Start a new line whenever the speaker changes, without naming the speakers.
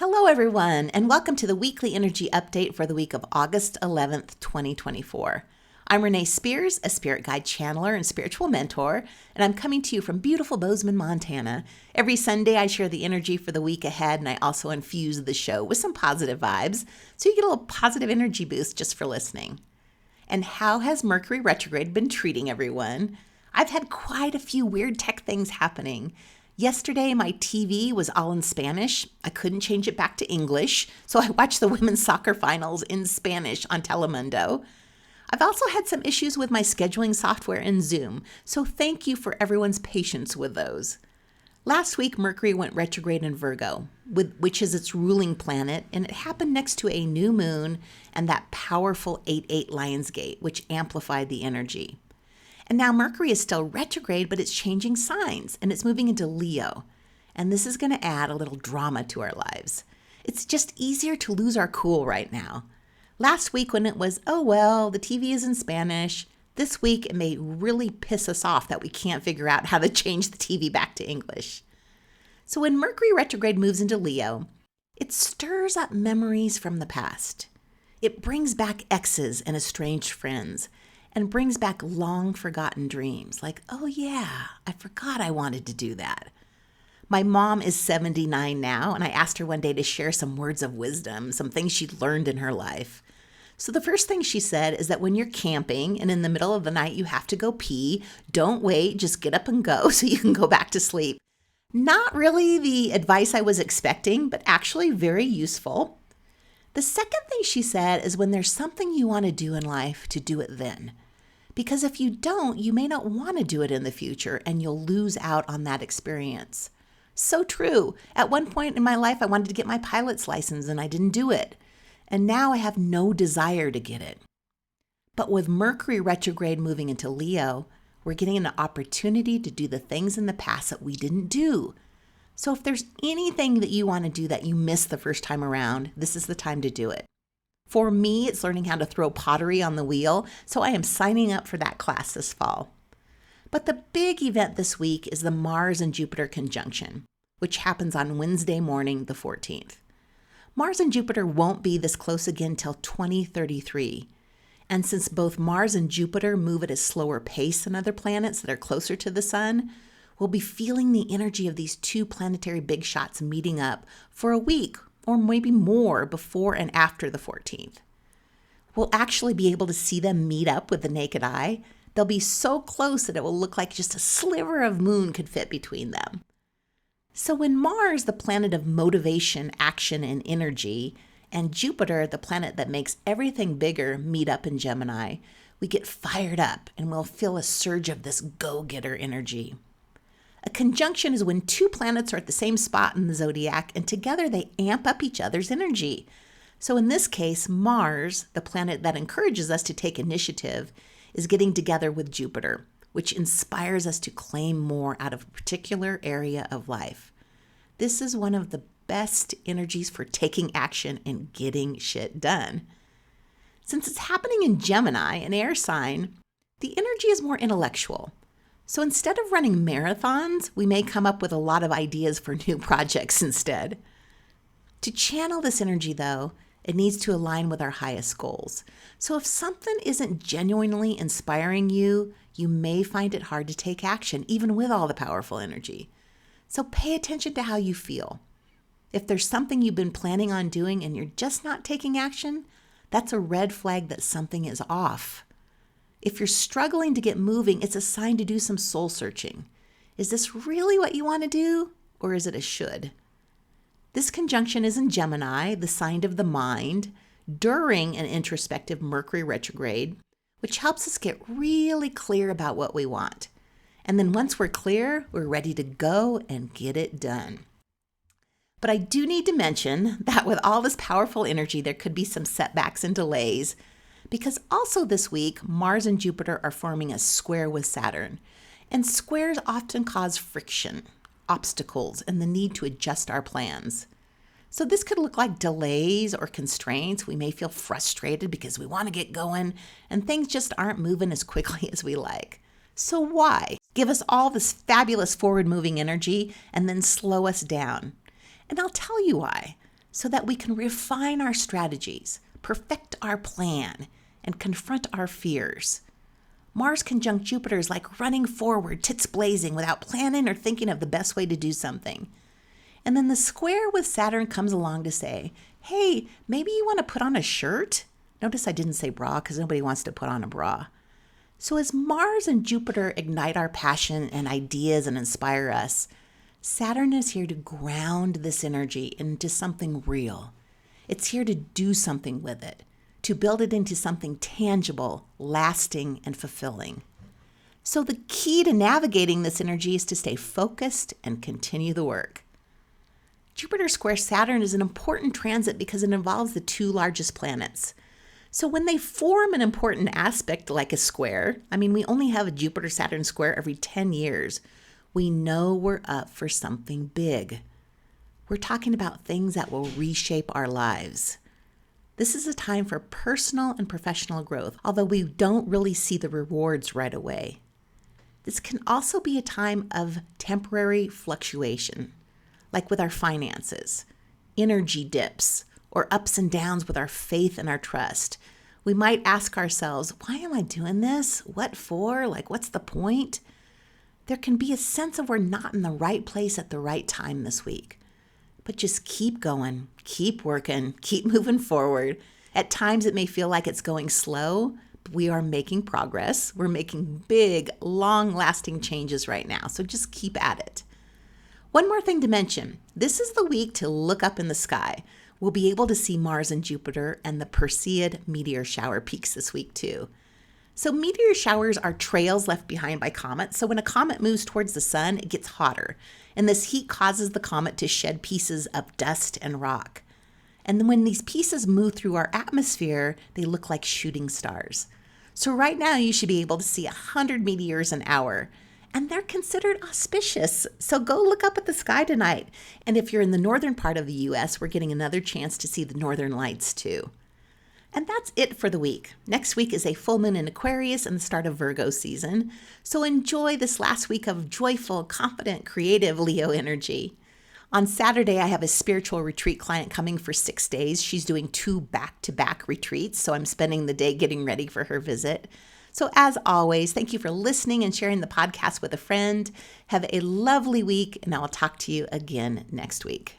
Hello, everyone, and welcome to the weekly energy update for the week of August 11th, 2024. I'm Renee Spears, a spirit guide channeler and spiritual mentor, and I'm coming to you from beautiful Bozeman, Montana. Every Sunday, I share the energy for the week ahead, and I also infuse the show with some positive vibes, so you get a little positive energy boost just for listening. And how has Mercury Retrograde been treating everyone? I've had quite a few weird tech things happening. Yesterday, my TV was all in Spanish. I couldn't change it back to English, so I watched the women's soccer finals in Spanish on Telemundo. I've also had some issues with my scheduling software in Zoom, so thank you for everyone's patience with those. Last week, Mercury went retrograde in Virgo, which is its ruling planet, and it happened next to a new moon and that powerful 8-8 Lionsgate, which amplified the energy. And now Mercury is still retrograde, but it's changing signs, and it's moving into Leo. And this is going to add a little drama to our lives. It's just easier to lose our cool right now. Last week when it was, oh well, the TV is in Spanish, this week it may really piss us off that we can't figure out how to change the TV back to English. So when Mercury retrograde moves into Leo, it stirs up memories from the past. It brings back exes and estranged friends, and brings back long forgotten dreams, like, oh yeah, I forgot I wanted to do that. My mom is 79 now, and I asked her one day to share some words of wisdom, some things she'd learned in her life. So the first thing she said is that when you're camping and in the middle of the night you have to go pee, don't wait, just get up and go so you can go back to sleep. Not really the advice I was expecting, but actually very useful. The second thing she said is when there's something you want to do in life, to do it then. Because if you don't, you may not want to do it in the future and you'll lose out on that experience. So true. At one point in my life, I wanted to get my pilot's license and I didn't do it. And now I have no desire to get it. But with Mercury retrograde moving into Leo, we're getting an opportunity to do the things in the past that we didn't do. So if there's anything that you want to do that you missed the first time around, this is the time to do it. For me, it's learning how to throw pottery on the wheel, so I am signing up for that class this fall. But the big event this week is the Mars and Jupiter conjunction, which happens on Wednesday morning, the 14th. Mars and Jupiter won't be this close again till 2033. And since both Mars and Jupiter move at a slower pace than other planets that are closer to the sun, we'll be feeling the energy of these two planetary big shots meeting up for a week or maybe more before and after the 14th. We'll actually be able to see them meet up with the naked eye. They'll be so close that it will look like just a sliver of moon could fit between them. So when Mars, the planet of motivation, action, and energy, and Jupiter, the planet that makes everything bigger, meet up in Gemini, we get fired up and we'll feel a surge of this go-getter energy. A conjunction is when two planets are at the same spot in the zodiac and together they amp up each other's energy. So in this case, Mars, the planet that encourages us to take initiative, is getting together with Jupiter, which inspires us to claim more out of a particular area of life. This is one of the best energies for taking action and getting shit done. Since it's happening in Gemini, an air sign, the energy is more intellectual. So instead of running marathons, we may come up with a lot of ideas for new projects instead. To channel this energy, though, it needs to align with our highest goals. So if something isn't genuinely inspiring you, you may find it hard to take action, even with all the powerful energy. So pay attention to how you feel. If there's something you've been planning on doing and you're just not taking action, that's a red flag that something is off. If you're struggling to get moving, it's a sign to do some soul searching. Is this really what you want to do, or is it a should? This conjunction is in Gemini, the sign of the mind, during an introspective Mercury retrograde, which helps us get really clear about what we want. And then once we're clear, we're ready to go and get it done. But I do need to mention that with all this powerful energy, there could be some setbacks and delays, because also this week, Mars and Jupiter are forming a square with Saturn. And squares often cause friction, obstacles, and the need to adjust our plans. So this could look like delays or constraints. We may feel frustrated because we want to get going, and things just aren't moving as quickly as we like. So why give us all this fabulous forward-moving energy and then slow us down? And I'll tell you why. so that we can refine our strategies, perfect our plan, and confront our fears. Mars conjunct Jupiter is like running forward, tits blazing, without planning or thinking of the best way to do something. And then the square with Saturn comes along to say, hey, maybe you want to put on a shirt? Notice I didn't say bra because nobody wants to put on a bra. So as Mars and Jupiter ignite our passion and ideas and inspire us, Saturn is here to ground this energy into something real. It's here to do something with it, to build it into something tangible, lasting, and fulfilling. So the key to navigating this energy is to stay focused and continue the work. Jupiter square Saturn is an important transit because it involves the two largest planets. So when they form an important aspect like a square, we only have a Jupiter-Saturn square every 10 years, we know we're up for something big. We're talking about things that will reshape our lives. This is a time for personal and professional growth, although we don't really see the rewards right away. This can also be a time of temporary fluctuation, like with our finances, energy dips, or ups and downs with our faith and our trust. We might ask ourselves, why am I doing this? What for? What's the point? There can be a sense of we're not in the right place at the right time this week. But just keep going, keep working, keep moving forward. At times it may feel like it's going slow, but we are making progress. We're making big, long-lasting changes right now, so just keep at it. One more thing to mention, this is the week to look up in the sky. We'll be able to see Mars and Jupiter and the Perseid meteor shower peaks this week too. So meteor showers are trails left behind by comets. So when a comet moves towards the sun, it gets hotter. And this heat causes the comet to shed pieces of dust and rock. And then when these pieces move through our atmosphere, they look like shooting stars. So right now you should be able to see 100 meteors an hour. And they're considered auspicious. So go look up at the sky tonight. And if you're in the northern part of the U.S., we're getting another chance to see the northern lights too. And that's it for the week. Next week is a full moon in Aquarius and the start of Virgo season. So enjoy this last week of joyful, confident, creative Leo energy. On Saturday, I have a spiritual retreat client coming for 6 days. She's doing 2 back-to-back retreats, so I'm spending the day getting ready for her visit. So as always, thank you for listening and sharing the podcast with a friend. Have a lovely week, and I will talk to you again next week.